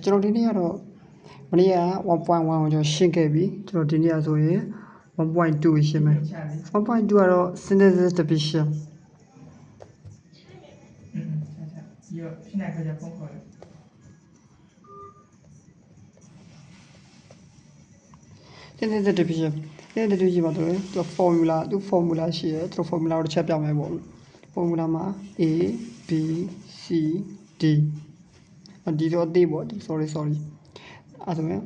ကျွန်တော်ဒီနေ့ကတော့မနေ့က 1.1 ကိုကျွန်တော်ရှင်းခဲ့ပြီကျွန်တော်ဒီနေ့ဆိုရင် 1.2 ရှင်းမယ် 1.2 ကတော့ synthesis division 이거 신나 그냥 펑커요. synthesis division ဒီဒီမှာတော့သူ formula ရှိတယ်သူ formula ကိုတစ်ချက်ပြောင်းမယ်ပေါ့ formula မှာ A B C D ဒီတော့အသေးပေါ့ sorry အဲ့ဆိုရင်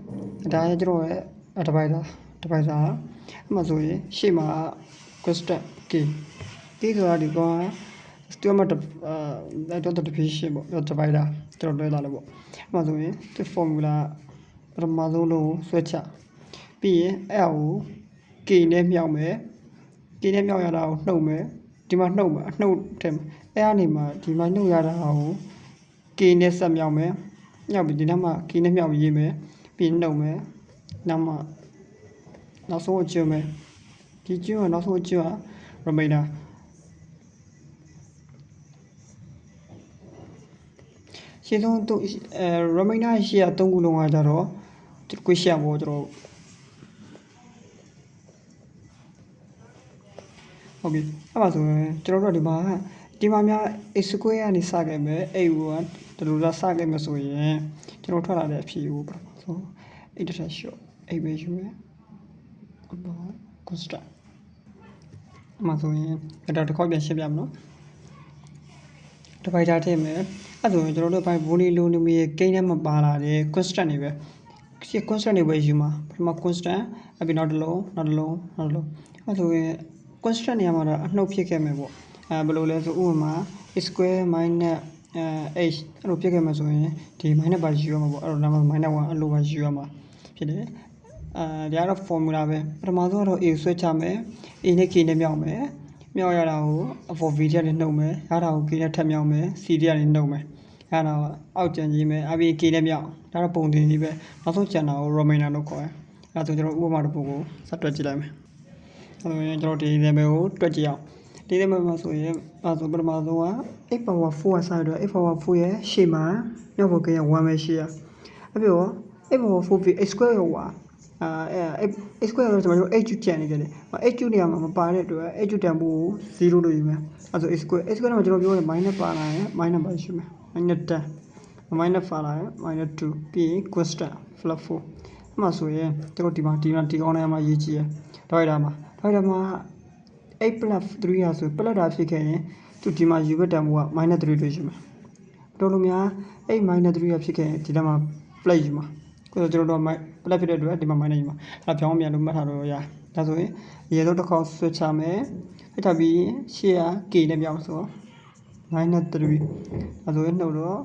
ဒါရကျွန်တော်ရဲ့ divider အဲ့မှာဆိုရင်ရှေ့မှာ constant K ဆိုတာဒီကောင်ကသူကမှdivision ပေါ့ divider ကျွန်တော်လွှဲလာလို့ပေါ့အဲ့မှာဆိုရင်ဒီ formula ပထမဆုံးလုံးကိုဆွဲချပြီးရင်အဲ့ဒါကို K နဲ့မြောက်မယ် K နဲ့မြောက်ရတာကိုနှုတ်မယ်ဒီမှာနှုတ်မယ်နှုတ်ထဲမှာအဲ့အနေမှာဒီမှာနှုတ်ရတာကို K နဲ့ဆက်မြောက်မယ်မြောက်ပြီးဒီနောက်မှာ K နဲ့မြောက်ရေးမယ်ပြီးနှုတ်မယ်နောက်မှာနောက်ဆုံးအကျွန်းမယ်ဒီကျွန်းကနောက်ဆုံးအကျွန်းက remainder ရှင်းဆုံးသူremainder ရှိရ3ခုလုံးကကြတော့ question ပေါ့ကျွန်တော်ဟုတ်ပြီအဲ့မှာဆိုရင်ကျွန်တော်တို့ဒီမှာများ x square ကနေစခဲ့မယ် a1 ဒီလိုလာစခဲ့မယ်ဆိုရင်ကျွန်တော်ထွက်လာတဲ့အဖြေကိုပေါ့ဆို8တစ်ထပ်ရှော့8ပဲယူမယ်အပေါ် constant အမှဆိုရင်ဒါတစ်ခေါက်ပြန်ရှင်းပြမလို့divider ထည့်မယ်အဲ့ဆိုရင်ကျွန်တော်တို့ဘိုင် polynomial ရဲ့ကိန်းထဲမှာပါလာတဲ့ constant တွေပဲ constant တွေပဲယူမှာပထမ constant အပြင်နောက်တစ်လုံးအဲ့ဆိုရင် constant နေရာမှာတော့အနှုတ်ဖြစ်ခဲ့မယ်ပေါ့ဘယ်လိုလဲဆိုဥပမာ x square minus h အဲ့လိုဖြစ်ခဲ့မှာဆိုရင်ဒီ minus ပါယူရမှာပေါ့အဲ့တော့နာမ -1 အဲ့လိုပါယူရမှာဖြစ်တယ်ဒါကတော့ formula ပဲပထမဆုံးတော့ a ဆွဲချမယ် a နဲ့ k နဲ့မြောက်မယ်မြောက်ရတာကို for v ကနေနှုတ်မယ်ရတာကို k နဲ့ထပ်မြောက်မယ် c ကနေနှုတ်မယ်အဲ့ဒါအောက်ကျန်ကြီးမယ်အပြင် k နဲ့မြောက်ဒါတော့ပုံသင်ကြီးပဲနောက်ဆုံးကျန်တာကို remainder လို့ခေါ်တယ်အဲ့ဒါဆိုကျွန်တော်ဥပမာတစ်ပုဒ်ကိုစတွက်ကြည့်လိုက်မယ်အဲ့တော့ကျွန်တော်ဒီ level ကိုတွက်ကြည့်အောင်ဒီ level မှာဆိုရင်အဲ့ဆိုပထမဆုံးက 8 power 4 ကစားရတော့8 power 4ရဲ့ရှေ့မှာမြောက်ဘက်က1ပဲရှိရအဲ့ပြီးတော့8 power 4 x square ရောx square တော့ကျွန်တော်တို့ h ကျန်နေကြတယ်h နေရာမှာမပါတဲ့အတွက် h တန်ဖိုးကို0လို့ယူမယ်အဲ့ဆို x square တော့ကျွန်တော်ပြောတယ် minus ပါလာရင် minus ပါရှိမယ် minus 10 minus ပါလာရင် minus 2ပြီးရင် constant plus 4အဲ့မှာဆိုရင်ကျွန်တော်ဒီကောင်းထဲမှာရေးကြည့်ရdivider မှာ8 plus 3ရဆို plus တာဖြစ်ခဲ့ရင်သူဒီမှာယူဘက်တန်ဖိုးက minus 3လို့ယူမယ်တော်လို့များ8 minus 3ရဖြစ်ခဲ့ရင်ဒီထဲမှာ plus ယူမှာကိုယ်ကျွန်တော်တို့ plus ဖြစ်တဲ့အတွက်ဒီမှာ minus ယူမှာအဲ့ဒါပြောင်းပြန်လို့မှတ်ထားလို့ရဒါဆိုရင်ရေတော့တစ်ခေါက် switch ချမယ်အဲ့ဒါပြီးရှေ့က k နဲ့ပြောင်းဆို -3 အဲ့ဆိုရင်နှုတ်တော့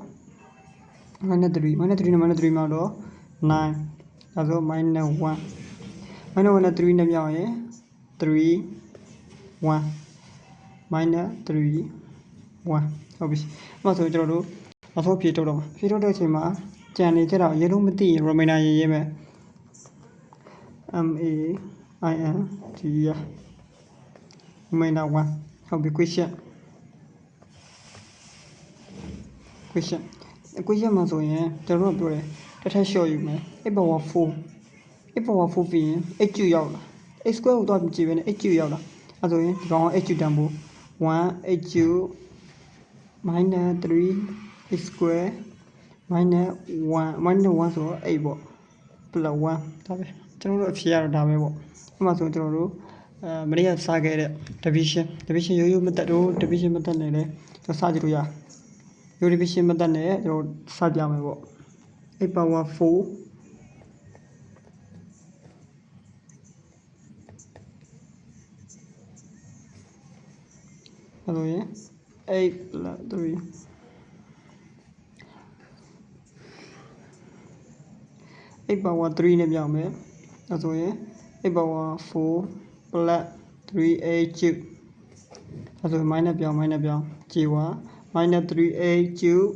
-3 နဲ့ -3 မှာတော့ 9အဲ့ဆို -1 -1 နဲ့ 3နဲ့ပြောင်းရင်3 1 -3 1ဟုတ်ပြီအဲ့ဆိုကျွန်တော်တို့နောက်ဆုံးဖြေထုတ်တော့ဖြေထုတ်တဲ့အချိန်မှာကြံနေကြတာရေလုံးမသိရင် remainder ရေးမယ် remainder 1ဟုတ်ပြီ question မှာဆိုရင်ကျွန်တော်တို့ပြောတယ်တစ်ထပ် short ယူမယ်8 power 4ပြီးရင် h ကျူရောက်လာ x square ကိုတော့ကြည့်ပဲနဲ့ h ကျူရောက်လာအဲ့ဆိုရင်ဒီကောင် h ကျူတန်ဖို့1 h ကျူ minus 3 x square minus 1 ဆိုတော့8ပေါ့ plus 1ဒါပဲကျွန်တော်တို့အဖြေရတော့ဒါပဲပေါ့အဲ့မှာဆိုကျွန်တော်တို့မနေ့ကစခဲ့တဲ့ division ရိုးမတက်တော့ division မတက်နဲ့လေကျွန်တော်စကြည့်လို့ရရိုး division မတက်နဲ့ကျွန်တော်စပြမယ်ပေါ့8 power 4အဲ့လိုရင်8 plus 3 8 power 3နဲ့ပြောင်းမယ်အဲ့ဆိုရင်8 power 4 plus 3h cube အဲ့ဆို minus ပြောင်းကြည်ဝါ minus 3h cube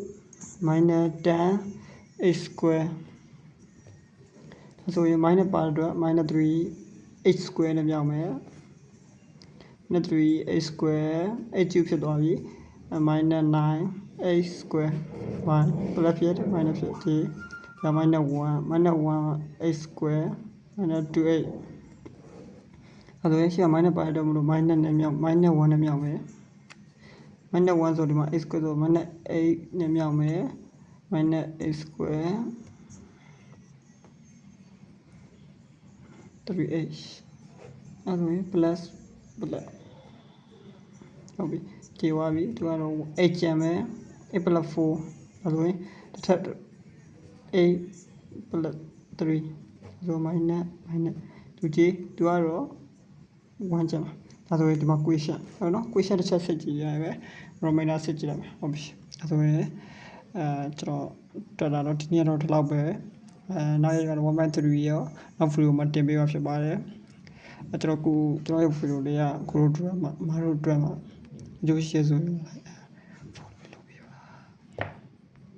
minus 10 h square အဲ့ဆိုရင် minus ပါတဲ့အတွက် minus 3h square နဲ့ပြောင်းမယ် minus 3h square h cube ဖြစ်သွားပြီ minus 9h square y plus ဖြစ် minus ဖြစ်ဒီ ဒါ minus 1 minus 1 x square minus 2x အဲ့ဒါရရှိminus ပါတော့မလို့ minus နဲ့မြောက် minus 1နဲ့မြောက်မယ် minus 1ဆိုဒီမှာ x square ဆို minus 8နဲ့မြောက်မယ် minus x square 3h အဲ့ဒါရင် plus ဟုတ်ပြီကျေသွားပြီသူကတော့ h ကျန်မယ် a plus 4အဲ့ဒါရင်တစ်ထပ်8 plus 3ဆို minus သူကြည့်သူကတော့1ကျန်ပါဒါဆိုရင်ဒီမှာ question ဟုတ်နော် question တစ်ချက်စစ်ကြည့်ရမယ် remainder စစ်ကြည့်လိုက်မယ်ဟုတ်ပြီအဲ့ဆိုရင်ကျွန်တော်တော်တာတော့ဒီနေ့တော့ဒီလောက်ပဲနောက်ရက်ကတော့ 1.3 ရောနောက် video မှာတင်ပေးမှာဖြစ်ပါတယ်ကျွန်တော်ရဲ့ video လေးကကိုရိုဒရမှာမာရိုဒရမှာအကျိုးရှိရဆိုရင်